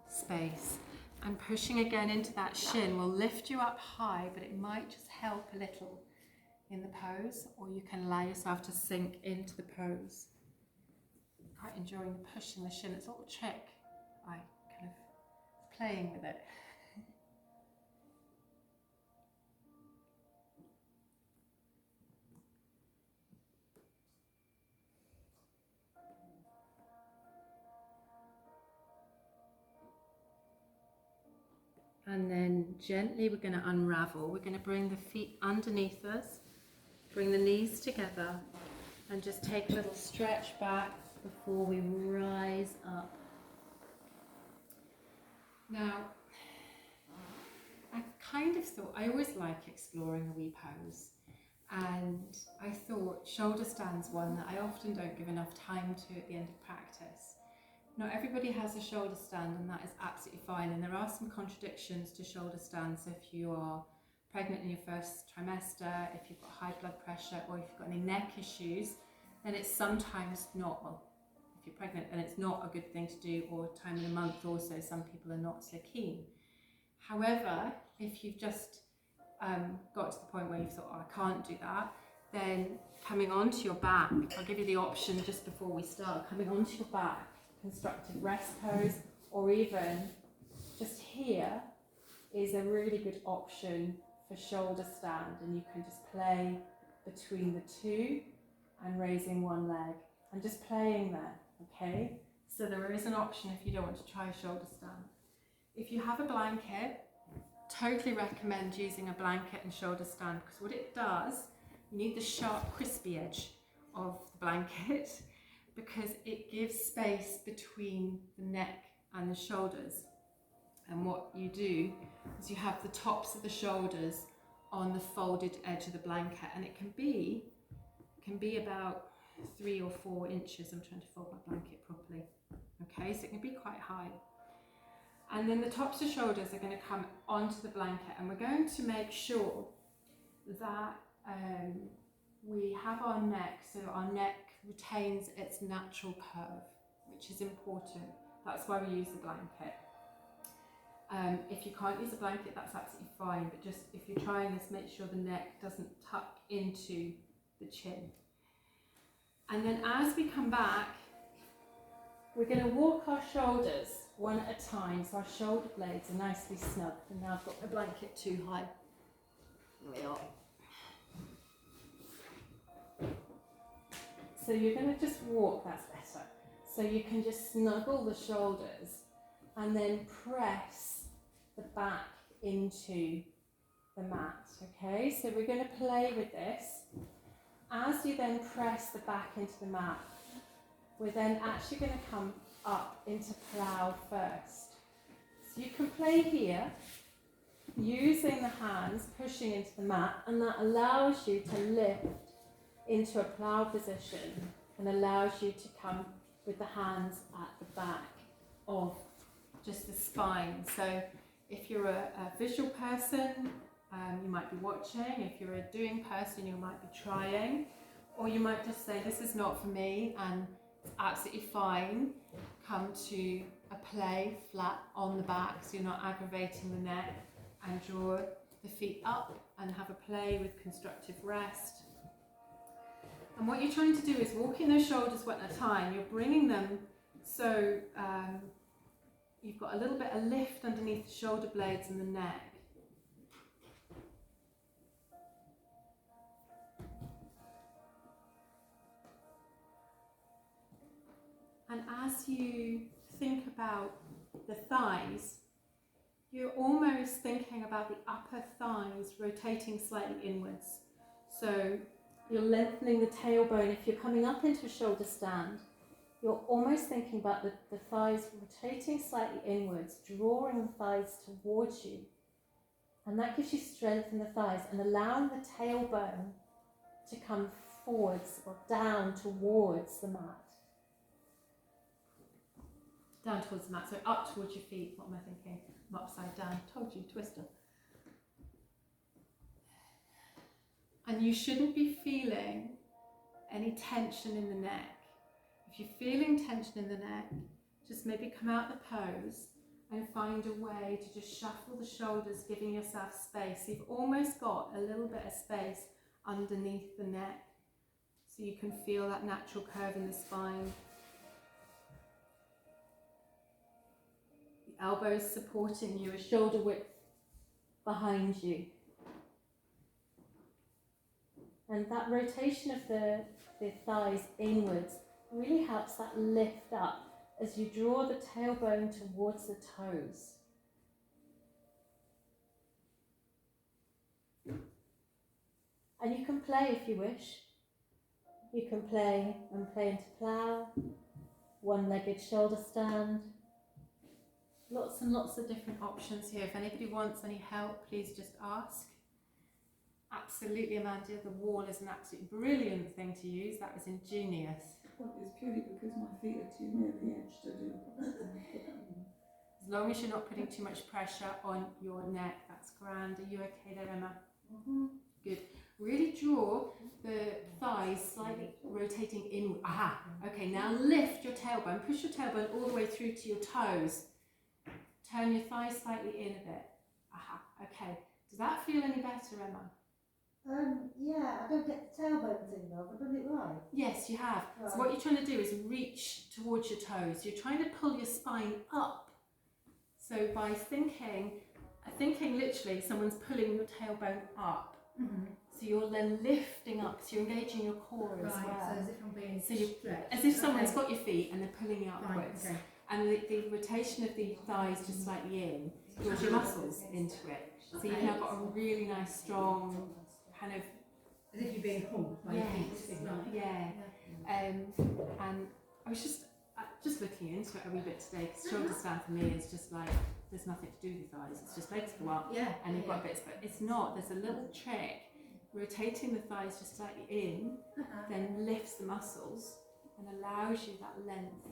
space. And pushing again into that shin will lift you up high, but it might just help a little in the pose, or you can allow yourself to sink into the pose. Quite enjoying the pushing the shin. It's a little trick. I kind of playing with it. And then gently we're going to unravel. We're going to bring the feet underneath us, bring the knees together, and just take a little stretch back before we rise up. Now, I kind of thought, I always like exploring a wee pose, and I thought shoulder stand's one that I often don't give enough time to at the end of practice. Not everybody has a shoulder stand, and that is absolutely fine, and there are some contradictions to shoulder stands. So if you are pregnant in your first trimester, if you've got high blood pressure, or if you've got any neck issues, then it's sometimes not, well, if you're pregnant, then it's not a good thing to do, or time in a month also, some people are not so keen. However, if you've just got to the point where you've thought, oh, I can't do that, Then coming onto your back, I'll give you the option just before we start, coming onto your back, constructive rest pose, or even just here is a really good option for shoulder stand, and you can just play between the two and raising one leg and just playing there, okay? So there is an option if you don't want to try a shoulder stand. If you have a blanket, totally recommend using a blanket and shoulder stand, because what it does, you need the sharp, crispy edge of the blanket because it gives space between the neck and the shoulders. And what you do is you have the tops of the shoulders on the folded edge of the blanket, and it can be about 3 or 4 inches. I'm trying to fold my blanket properly. Okay, so it can be quite high. And then the tops of shoulders are going to come onto the blanket, and we're going to make sure that we have our neck, so our neck retains its natural curve, which is important. That's why we use the blanket. If you can't use a blanket, that's absolutely fine, but just if you're trying this, make sure the neck doesn't tuck into the chin. And then as we come back, we're going to walk our shoulders one at a time, so our shoulder blades are nicely snug. And now I've got my blanket too high. There we are. So you're going to just walk, that's better. So you can just snuggle the shoulders and then press the back into the mat, okay? So we're going to play with this. As you then press the back into the mat, we're then actually going to come up into plough first. So you can play here, using the hands, pushing into the mat, and that allows you to lift into a plough position and allows you to come with the hands at the back of just the spine. So if you're a visual person, you might be watching. If you're a doing person, you might be trying, or you might just say, this is not for me, and it's absolutely fine. Come to a play flat on the back, so you're not aggravating the neck, and draw the feet up and have a play with constructive rest. And what you're trying to do is walking those shoulders one at a time. You're bringing them so you've got a little bit of lift underneath the shoulder blades and the neck. And as you think about the thighs, you're almost thinking about the upper thighs rotating slightly inwards. So you're lengthening the tailbone. If you're coming up into a shoulder stand, you're almost thinking about the thighs rotating slightly inwards, drawing the thighs towards you. And that gives you strength in the thighs and allowing the tailbone to come forwards or down towards the mat. Down towards the mat, so up towards your feet. What am I thinking? I'm upside down. Told you, twister. And you shouldn't be feeling any tension in the neck. If you're feeling tension in the neck, just maybe come out the pose and find a way to just shuffle the shoulders, giving yourself space. So you've almost got a little bit of space underneath the neck, so you can feel that natural curve in the spine. The elbows supporting you, a shoulder width behind you. And that rotation of the thighs inwards really helps that lift up as you draw the tailbone towards the toes. And you can play if you wish. You can play and play into plough, one-legged shoulder stand. Lots and lots of different options here. If anybody wants any help, please just ask. Absolutely, Amanda, the wall is an absolutely brilliant thing to use. That was ingenious. Well, it's purely because my feet are too near the edge to do. As long as you're not putting too much pressure on your neck, that's grand. Are you okay there, Emma? Mm-hmm. Good. Really draw the thighs slightly rotating inward. Aha! Okay, now lift your tailbone. Push your tailbone all the way through to your toes. Turn your thighs slightly in a bit. Aha, okay. Does that feel any better, Emma? Yeah, that? I don't get the tailbones involved. I've done it right. Yes, you have. Right. So what you're trying to do is reach towards your toes. You're trying to pull your spine up. So by thinking literally someone's pulling your tailbone up. Mm-hmm. So you're then lifting up, so you're engaging your core as well. So as if I'm being So you- stretched. As if someone's got your feet and they're pulling you upwards. Fine, okay. And the rotation of the thighs just slightly in, draws your muscles into it. So you've now got a really nice, strong kind of, As if you're being pulled by your feet. Right. yeah. And I was just looking into it a wee bit today, because shoulder stand for me is just like, there's nothing to do with the thighs, it's just legs go up Yeah. and you've got bits, but it's not. There's a little trick, rotating the thighs just slightly in, then lifts the muscles and allows you that length.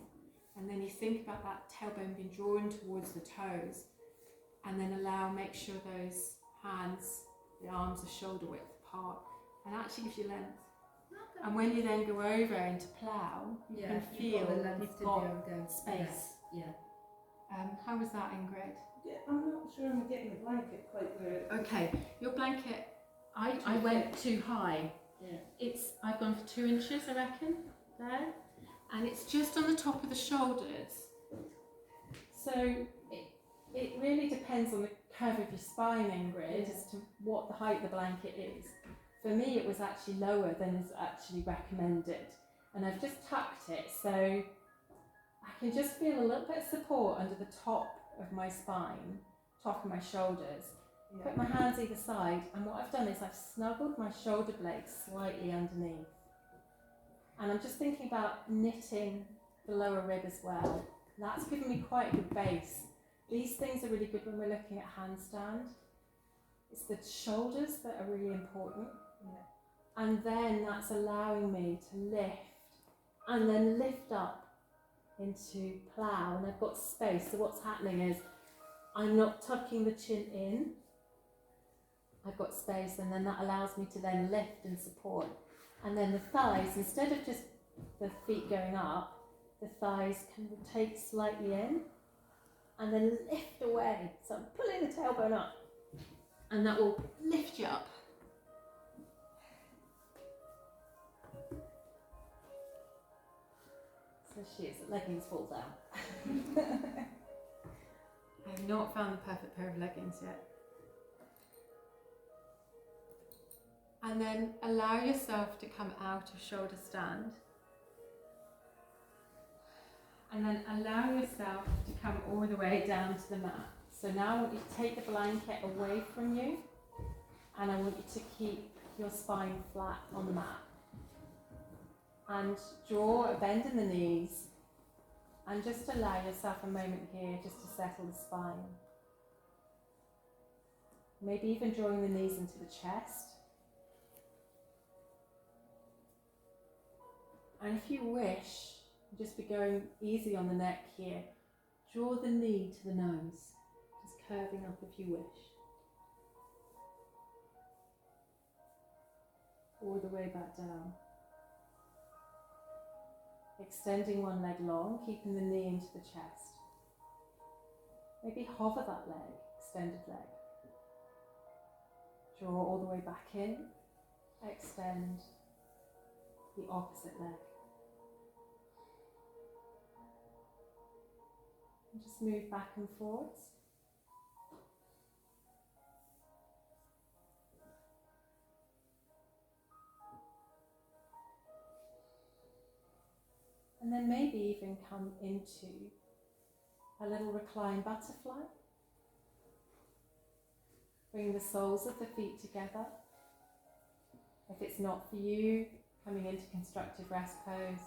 And then you think about that tailbone being drawn towards the toes, and then make sure those hands, the arms are shoulder width apart, and actually gives you length. And when you then go over into plough, you can feel you've got space. Yeah. How was that, Ingrid? Yeah, I'm not sure I'm getting the blanket quite where. Okay, your blanket, I went too high. Yeah. I've gone for 2 inches, I reckon, there. And it's just on the top of the shoulders. So it really depends on the curve of your spine, Ingrid, as to what the height of the blanket is. For me, it was actually lower than is actually recommended. And I've just tucked it, so I can just feel a little bit of support under the top of my spine, top of my shoulders. Yeah. Put my hands either side, and what I've done is I've snuggled my shoulder blades slightly underneath. And I'm just thinking about knitting the lower rib as well. That's given me quite a good base. These things are really good when we're looking at handstand. It's the shoulders that are really important. Yeah. And then that's allowing me to lift and then lift up into plough, and I've got space. So what's happening is I'm not tucking the chin in. I've got space, and then that allows me to then lift and support. And then the thighs, instead of just the feet going up, the thighs can rotate slightly in and then lift away. So I'm pulling the tailbone up, and that will lift you up. So she's leggings fall down. I have not found the perfect pair of leggings yet. And then allow yourself to come out of shoulder stand. And then allow yourself to come all the way down to the mat. So now I want you to take the blanket away from you, and I want you to keep your spine flat on the mat. And draw a bend in the knees, and just allow yourself a moment here just to settle the spine. Maybe even drawing the knees into the chest. And if you wish, just be going easy on the neck here. Draw the knee to the nose, just curving up if you wish. All the way back down. Extending one leg long, keeping the knee into the chest. Maybe hover that leg, extended leg. Draw all the way back in, extend the opposite leg. And just move back and forwards. And then maybe even come into a little reclined butterfly. Bring the soles of the feet together. If it's not for you, coming into constructive rest pose.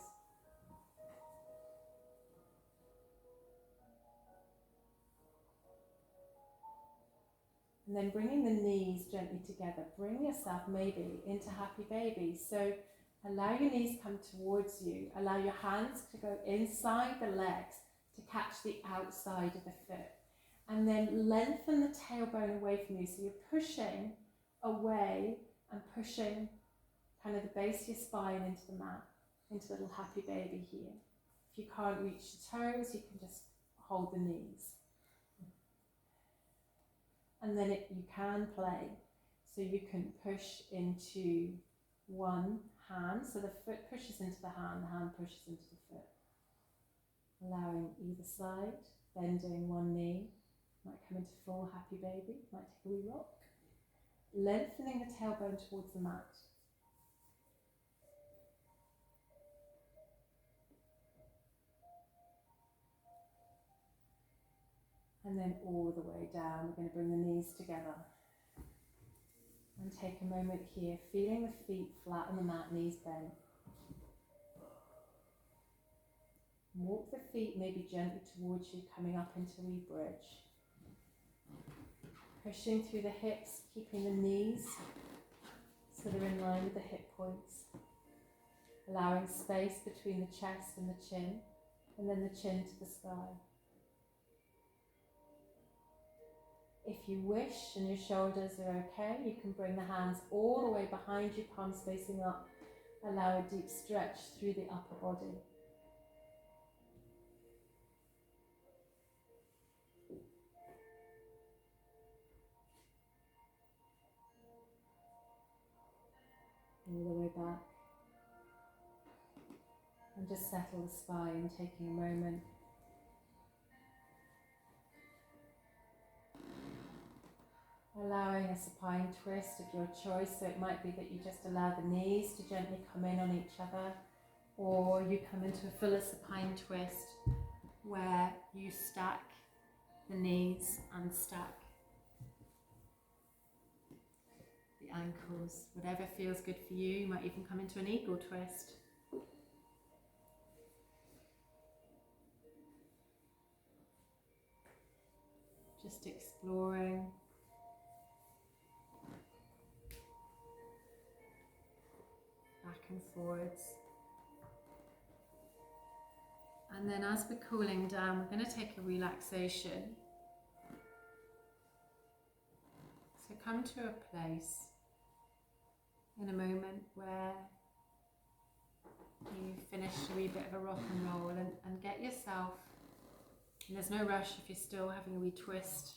And then bringing the knees gently together. Bring yourself maybe into happy baby. So allow your knees to come towards you. Allow your hands to go inside the legs to catch the outside of the foot. And then lengthen the tailbone away from you. So you're pushing away and pushing kind of the base of your spine into the mat, into little happy baby here. If you can't reach the toes, you can just hold the knees. And then you can play. So you can push into one hand, so the foot pushes into the hand pushes into the foot. Allowing either side, bending one knee, might come into full happy baby, might take a wee rock. Lengthening the tailbone towards the mat. And then all the way down, we're going to bring the knees together. And take a moment here, feeling the feet flat on the mat, knees bent. Walk the feet maybe gently towards you, coming up into a wee bridge. Pushing through the hips, keeping the knees so they're in line with the hip points. Allowing space between the chest and the chin, and then the chin to the sky. If you wish and your shoulders are okay, you can bring the hands all the way behind you, palms facing up. Allow a deep stretch through the upper body. All the way back. And just settle the spine, taking a moment. Allowing a supine twist of your choice, so it might be that you just allow the knees to gently come in on each other, or you come into a fuller supine twist where you stack the knees and stack the ankles. Whatever feels good for you. You might even come into an eagle twist. Just exploring. Back and forwards. And then as we're cooling down, we're going to take a relaxation. So come to a place in a moment where you finish a wee bit of a rock and roll and get yourself, and there's no rush if you're still having a wee twist,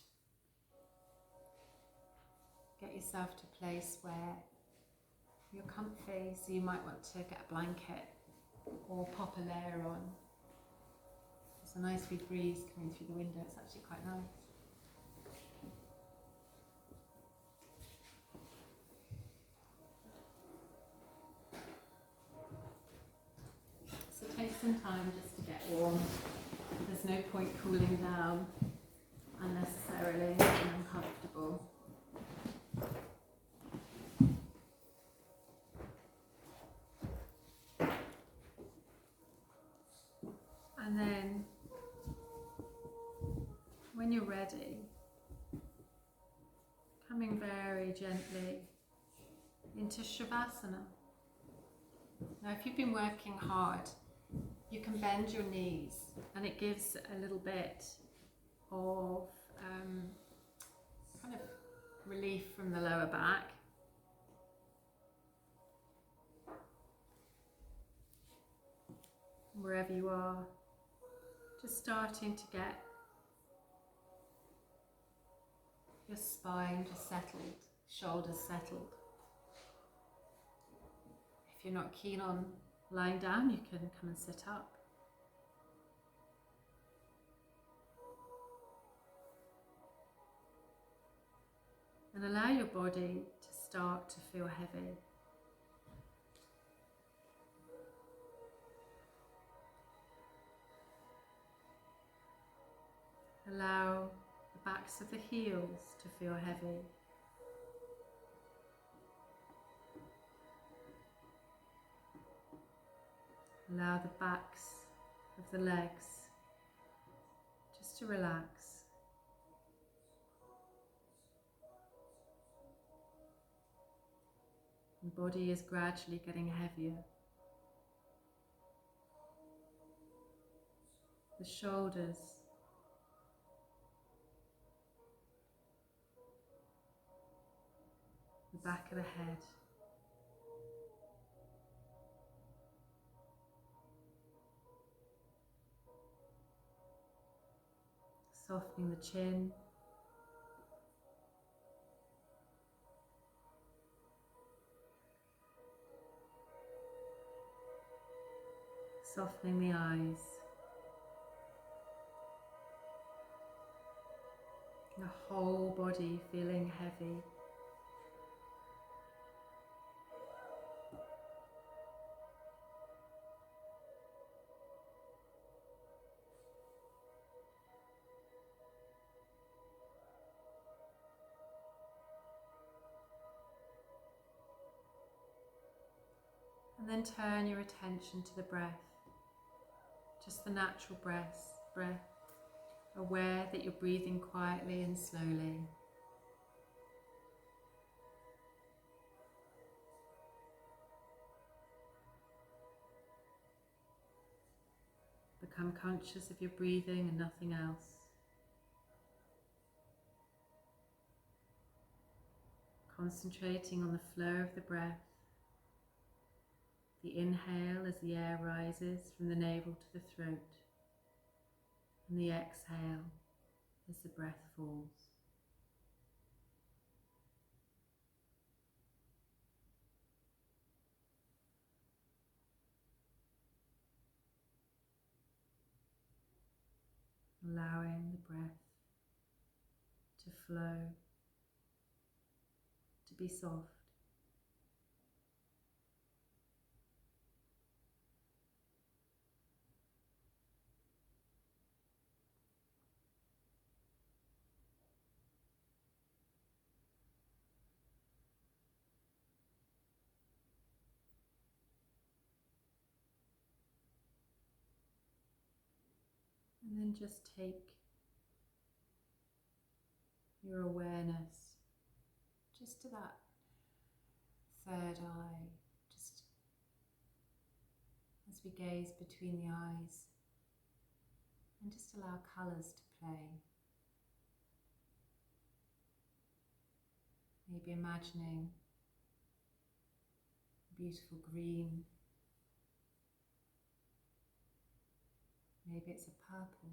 get yourself to a place where you're comfy, so you might want to get a blanket or pop a layer on. There's a nice wee breeze coming through the window, it's actually quite nice. So take some time just to get warm. There's no point cooling down unnecessarily and uncomfortable. And then, when you're ready, coming very gently into Shavasana. Now, if you've been working hard, you can bend your knees, and it gives a little bit of kind of relief from the lower back. Wherever you are, just starting to get your spine just settled, shoulders settled. If you're not keen on lying down, you can come and sit up. And allow your body to start to feel heavy. Allow the backs of the heels to feel heavy. Allow the backs of the legs just to relax. The body is gradually getting heavier. The shoulders, the back of the head, softening the chin, Softening the eyes. The whole body feeling heavy. And then turn your attention to the breath, just the natural breath, aware that you're breathing quietly and slowly. Become conscious of your breathing and nothing else. Concentrating on the flow of the breath. The inhale as the air rises from the navel to the throat, and the exhale as the breath falls. Allowing the breath to flow, to be soft. And then just take your awareness just to that third eye, just as we gaze between the eyes, and just allow colours to play. Maybe imagining beautiful green. Maybe it's a purple.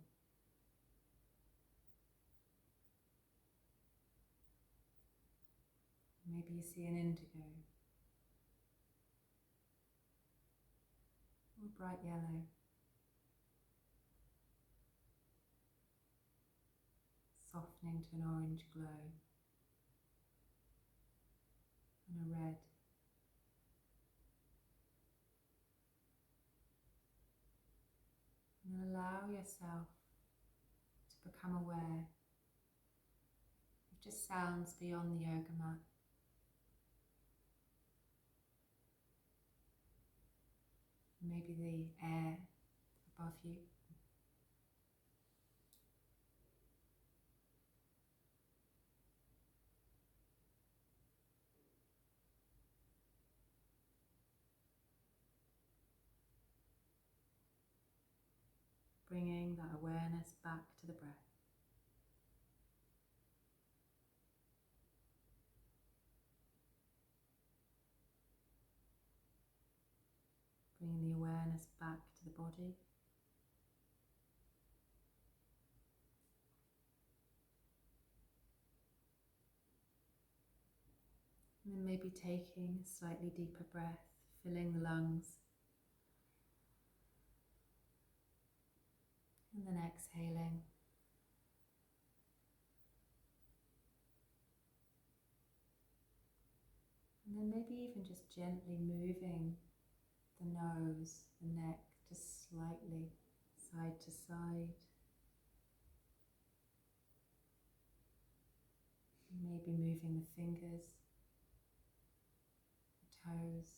Maybe you see an indigo or bright yellow. Softening to an orange glow and a red. And then allow yourself to become aware of just sounds beyond the yoga mat. Maybe the air above you. Bringing that awareness back to the breath. Bringing the awareness back to the body. And then maybe taking a slightly deeper breath, filling the lungs. And then exhaling. And then maybe even just gently moving the nose, the neck, just slightly side to side. Maybe moving the fingers, the toes.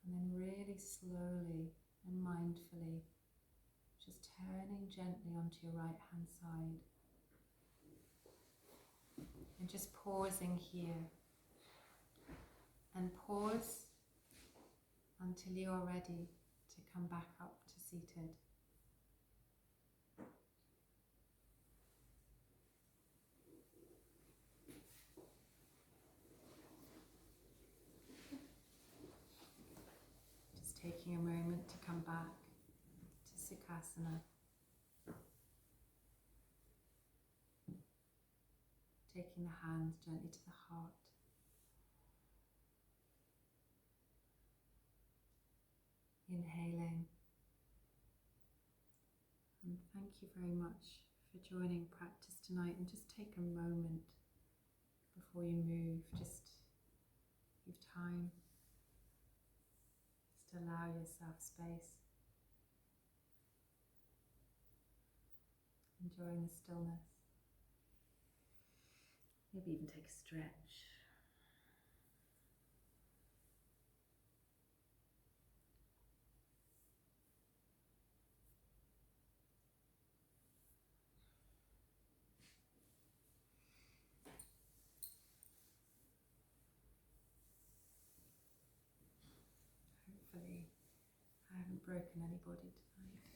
And then really slowly and mindfully just turning gently onto your right hand side. And just pausing here. And pause until you are ready to come back up to seated. Just taking a moment to come back to Sukhasana. Taking the hands gently to the heart. Inhaling. And thank you very much for joining practice tonight, and just take a moment before you move, just give time, just allow yourself space, enjoying the stillness. Maybe even take a stretch. Hopefully, I haven't broken anybody tonight.